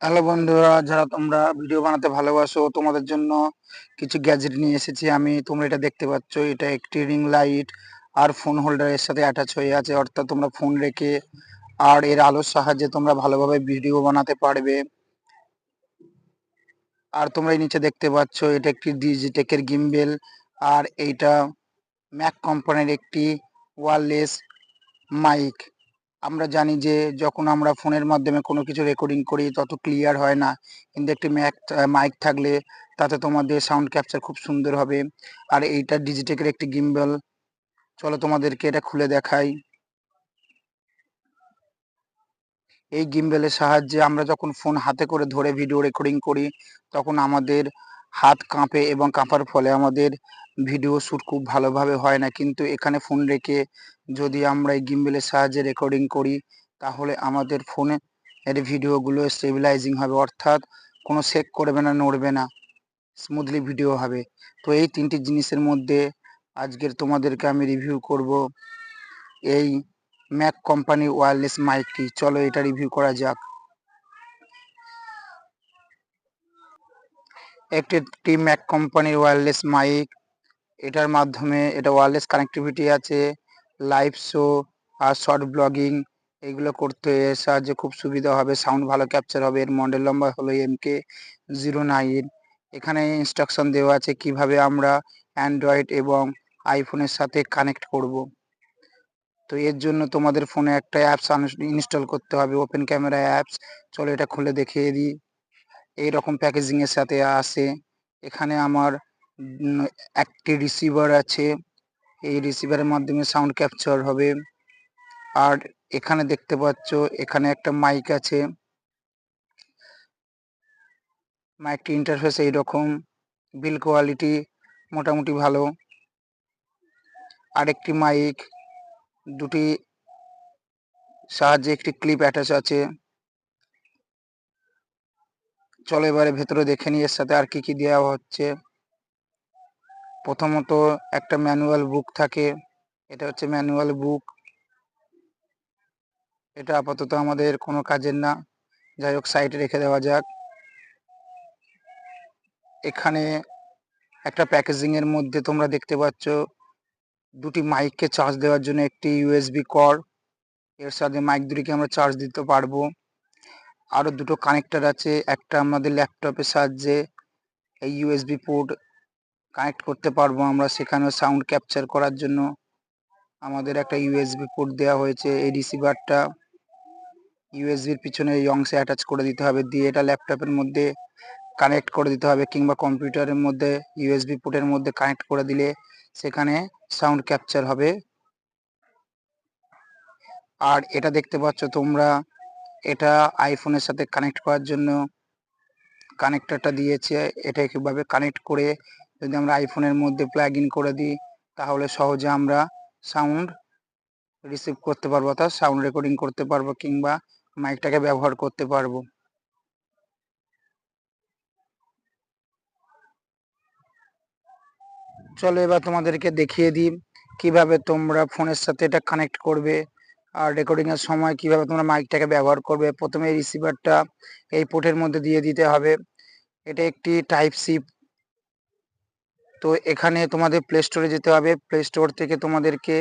Hello বন্ধুরা, যারা তোমরা ভিডিও বানাতে ভালোবাসো তোমাদের জন্য কিছু গ্যাজেট নিয়ে এসেছি আমি। তোমরা এটা দেখতে পাচ্ছ, এটা একটি রিং লাইট আর ফোন হোল্ডারের সাথে অ্যাটাচ হয়ে আছে, অর্থাৎ তোমরা ফোন রেখে আর এর আলোর সাহায্যে তোমরা ভালোভাবে ভিডিও বানাতে পারবে। আর তোমরা এই নিচে দেখতে পাচ্ছ, এটা একটি ডিজিটেকের গিম্বেল, আর এইটা ম্যাক কোম্পানির একটি ওয়্যারলেস মাইক। আমরা জানি যে যখন আমরা ফোনের মাধ্যমে কোনো কিছু রেকর্ডিং করি তত ক্লিয়ার হয় না, কিন্তু একটি মাইক থাকলে তাতে তোমাদের সাউন্ড ক্যাপচার খুব সুন্দর হবে। আর এইটা ডিজিটেকের একটি গিম্বল। চলো তোমাদেরকে এটা খুলে দেখাই। এই গিম্বলের সাহায্যে আমরা যখন ফোন হাতে করে ধরে ভিডিও রেকর্ডিং করি তখন আমাদের হাত কাঁপে, এবং কাঁপার ফলে আমাদের ভিডিও শ্যুট খুব ভালোভাবে হয় না। কিন্তু এখানে ফোন রেখে যদি আমরা এই গিম্বলের সাহায্যে রেকর্ডিং করি তাহলে আমাদের ফোনে এর ভিডিওগুলো স্টেবিলাইজিং হবে, অর্থাৎ কোনো শেক করবে না, নড়বে না, স্মুথলি ভিডিও হবে। তো এই তিনটি জিনিসের মধ্যে আজকের তোমাদেরকে আমি রিভিউ করব এই ম্যাক কোম্পানির ওয়্যারলেস মাইকটি। চলো এটা রিভিউ করা যাক। একটি ম্যাক কোম্পানির ওয়্যারলেস মাইক। এটার মাধ্যমে এটা ওয়্যারলেস কানেক্টিভিটি আছে, লাইভ শো আর শর্ট ব্লগিং এগুলো করতে এর সাহায্যে খুব সুবিধা হবে, সাউন্ড ভালো ক্যাপচার হবে। এর মডেল নম্বর হলো MK09। এখানে ইনস্ট্রাকশন দেওয়া আছে কিভাবে আমরা অ্যান্ড্রয়েড এবং আইফোনের সাথে কানেক্ট করব। তো এর জন্য তোমাদের ফোনে একটা অ্যাপস ইনস্টল করতে হবে, ওপেন ক্যামেরা অ্যাপস। চলো এটা খুলে দেখিয়ে দিই। এইরকম প্যাকেজিংয়ের সাথে আসে। এখানে আমার একটি রিসিভার আছে, এই রিসিভারের মাধ্যমে সাউন্ড ক্যাপচার হবে। আর এখানে দেখতে পাচ্ছ এখানে একটা মাইক আছে, মাইকটি ইন্টারফেস এইরকম, বিল কোয়ালিটি মোটামুটি ভালো। আরেকটি মাইক, দুটি সাহায্যে একটি ক্লিপ অ্যাটাচ আছে। চলো এবারে ভেতরে দেখে নিই এর সাথে আর কি কি দেওয়া হচ্ছে। প্রথমত একটা ম্যানুয়াল বুক থাকে, এটা হচ্ছে ম্যানুয়াল বুক। এটা আপাতত আমাদের কোনো কাজের না, যাই হোক সাইডে রেখে দেওয়া যাক। এখানে একটা প্যাকেজিংয়ের মধ্যে তোমরা দেখতে পাচ্ছ দুটি মাইককে চার্জ দেওয়ার জন্য একটি ইউএসবি কর্ড, এর সাথে মাইক দুটিকে আমরা চার্জ দিতে পারবো। আরও দুটো কানেক্টর আছে, একটা আমাদের ল্যাপটপের সাহায্যে এই ইউএসবি পোর্ট কানেক্ট করতে পারবো আমরা, সেখানেও সাউন্ড ক্যাপচার করার জন্য আমাদের একটা ইউএসবি পোর্ট দেওয়া হয়েছে। এই রিসিভারটা ইউএসবির পিছনে এই অংশে অ্যাটাচ করে দিতে হবে, দিয়ে এটা ল্যাপটপের মধ্যে কানেক্ট করে দিতে হবে, কিংবা কম্পিউটারের মধ্যে ইউএসবি পোর্টের মধ্যে কানেক্ট করে দিলে সেখানে সাউন্ড ক্যাপচার হবে। আর এটা দেখতে পাচ্ছ তোমরা, এটা আইফোনের সাথে কানেক্ট করার জন্য কানেক্টরটা দিয়েছে। এটা কিভাবে কানেক্ট করে যদি আমরা আইফোনের মধ্যে প্লাগ ইন করে দিই তাহলে সহজে আমরা সাউন্ড রিসিভ করতে পারবো, অর্থাৎ সাউন্ড রেকর্ডিং করতে পারবো, কিংবা মাইকটাকে ব্যবহার করতে পারবো। চলো এবার তোমাদেরকে দেখিয়ে দিই কিভাবে তোমরা ফোনের সাথে এটা কানেক্ট করবে আর রেকর্ডিং এর সময় কিভাবে তোমরা মাইকটাকে ব্যবহার করবে। প্রথমে এই রিসিভারটা এই পোর্টের মধ্যে দিয়ে দিতে হবে। এটা একটি টাইপ সি। তো এখানে তোমাদের প্লে স্টোরে যেতে হবে, প্লে স্টোর থেকে তোমাদেরকে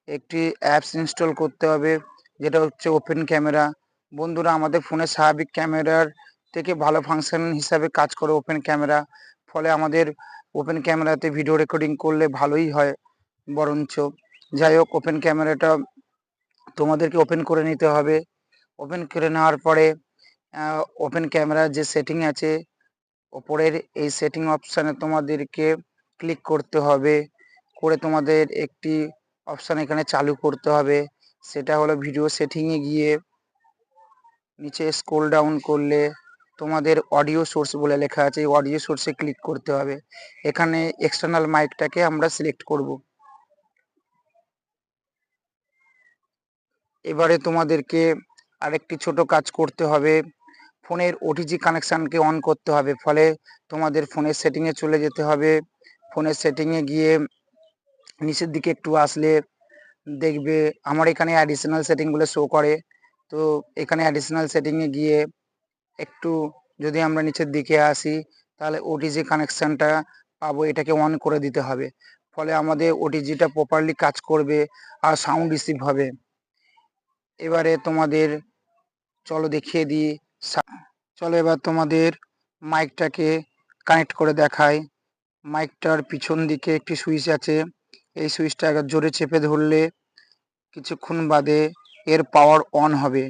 একটি অ্যাপস ইনস্টল করতে হবে, যেটা হচ্ছে ওপেন ক্যামেরা। বন্ধুরা, আমাদের ফোনের স্বাভাবিক ক্যামেরার থেকে ভালো ফাংশন হিসাবে কাজ করে ওপেন ক্যামেরা, ফলে আমাদের ওপেন ক্যামেরাতে ভিডিও রেকর্ডিং করলে ভালোই হয় বরঞ্চ। যাই হোক, ওপেন ক্যামেরাটা তোমাদেরকে ওপেন করে নিতে হবে। ওপেন করে নেওয়ার পরে ওপেন ক্যামেরার যে সেটিং আছে ওপরের এই সেটিং অপশানে তোমাদেরকে ক্লিক করতে হবে, করে তোমাদের একটি অপশান এখানে চালু করতে হবে, সেটা হলো ভিডিও সেটিংয়ে গিয়ে নিচে স্ক্রল ডাউন করলে তোমাদের অডিও সোর্স বলে লেখা আছে, এই অডিও সোর্সে ক্লিক করতে হবে। এখানে এক্সটার্নাল মাইকটাকে আমরা সিলেক্ট করব। এবারে তোমাদেরকে আরেকটি ছোট কাজ করতে হবে, ফোনের ওটিজি কানেকশানকে অন করতে হবে, ফলে তোমাদের ফোনের সেটিংয়ে চলে যেতে হবে। ফোনের সেটিংয়ে গিয়ে নিচের দিকে একটু আসলে দেখবে আমার এখানে অ্যাডিশনাল সেটিংগুলো শো করে। তো এখানে অ্যাডিশনাল সেটিংয়ে গিয়ে একটু যদি আমরা নিচের দিকে আসি তাহলে ওটিজি কানেকশনটা পাবো, এটাকে অন করে দিতে হবে। ফলে আমাদের ওটিজিটা প্রপারলি কাজ করবে আর সাউন্ড রিসিভ হবে। এবারে তোমাদের চলো দেখিয়ে দিই। চলো এবার তোমাদের মাইকটাকে কানেক্ট করে দেখাই। মাইকটার পিছন দিকে একটি সুইচ আছে, এই সুইচটা একবার জোরে চেপে ধরলে কিছুক্ষণ বাদে এর পাওয়ার অন হবে,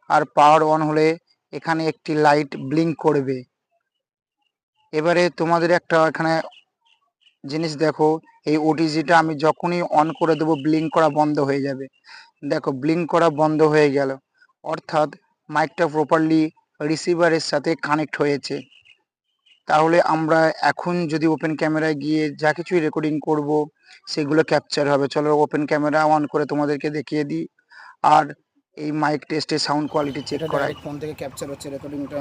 আর পাওয়ার অন হলে এখানে একটি লাইট ব্লিঙ্ক করবে। এবারে তোমাদের একটা এখানে জিনিস দেখো, এই ওটিজিটা আমি যখনই অন করে দেবো ব্লিঙ্ক করা বন্ধ হয়ে যাবে। দেখো ব্লিঙ্ক করা বন্ধ হয়ে গেল, অর্থাৎ মাইকটা প্রপারলি রিসিভারের সাথে কানেক্ট হয়েছে। তাহলে আমরা এখন যদি ওপেন ক্যামেরায় গিয়ে যা কিছুই রেকর্ডিং করব সেগুলো ক্যাপচার হবে। চলো ওপেন ক্যামেরা অন করে তোমাদেরকে দেখিয়ে দিই আর এই মাইক টেস্টে সাউন্ড কোয়ালিটি চেক করাই। ফোন থেকে ক্যাপচার হচ্ছে রেকর্ডিংটা।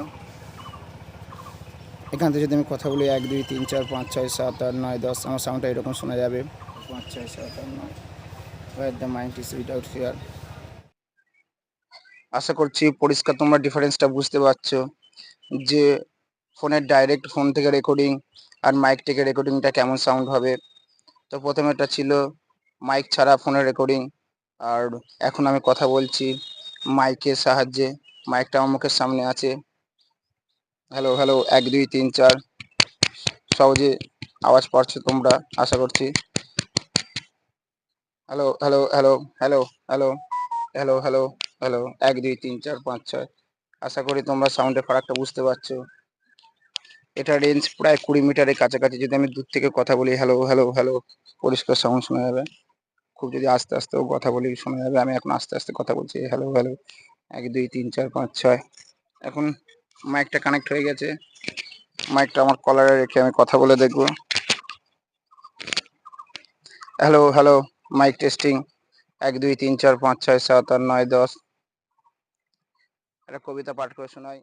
এখান থেকে যদি আমি কথা বলি 1 2 3 4 5 6 7 8 9 10, আমার সাউন্ডটা এরকম শোনা যাবে 5 6 7 8 9। Where the mic is without fear. আশা করছি পরিষ্কার তোমরা ডিফারেন্সটা বুঝতে পারছো যে ফোনের ডাইরেক্ট ফোন থেকে রেকর্ডিং আর মাইক থেকে রেকর্ডিংটা কেমন সাউন্ড হবে। তো প্রথমে এটা ছিল মাইক ছাড়া ফোনের রেকর্ডিং, আর এখন আমি কথা বলছি মাইকের সাহায্যে। মাইকটা আমার মুখের সামনে আছে। হ্যালো হ্যালো 1 2 3 4 সহজে আওয়াজ পাচ্ছো তোমরা আশা করছি। Hello hello hello hello hello hello hello hello 1 2 3 4 5 6। আশা করি তোমরা সাউন্ডের ফারাকটা বুঝতে পারছো। এটা রেঞ্জ প্রায় 20 মিটারের কাছাকাছি। যদি আমি দূর থেকে কথা বলি হ্যালো হ্যালো হ্যালো, পরিষ্কার সাউন্ড শোনা যাবে। খুব যদি আস্তে আস্তেও কথা বলি শোনা যাবে। আমি এখন আস্তে আস্তে কথা বলছি হ্যালো হ্যালো 1 2 3 4 5 6। এখন মাইকটা কানেক্ট হয়ে গেছে। মাইকটা আমার কলারে রেখে আমি কথা বলে দেখব। Hello hello mic testing 1 2 3 4 5 6 7 8 9 10। একটা কবিতা পাঠ করে শোনাই।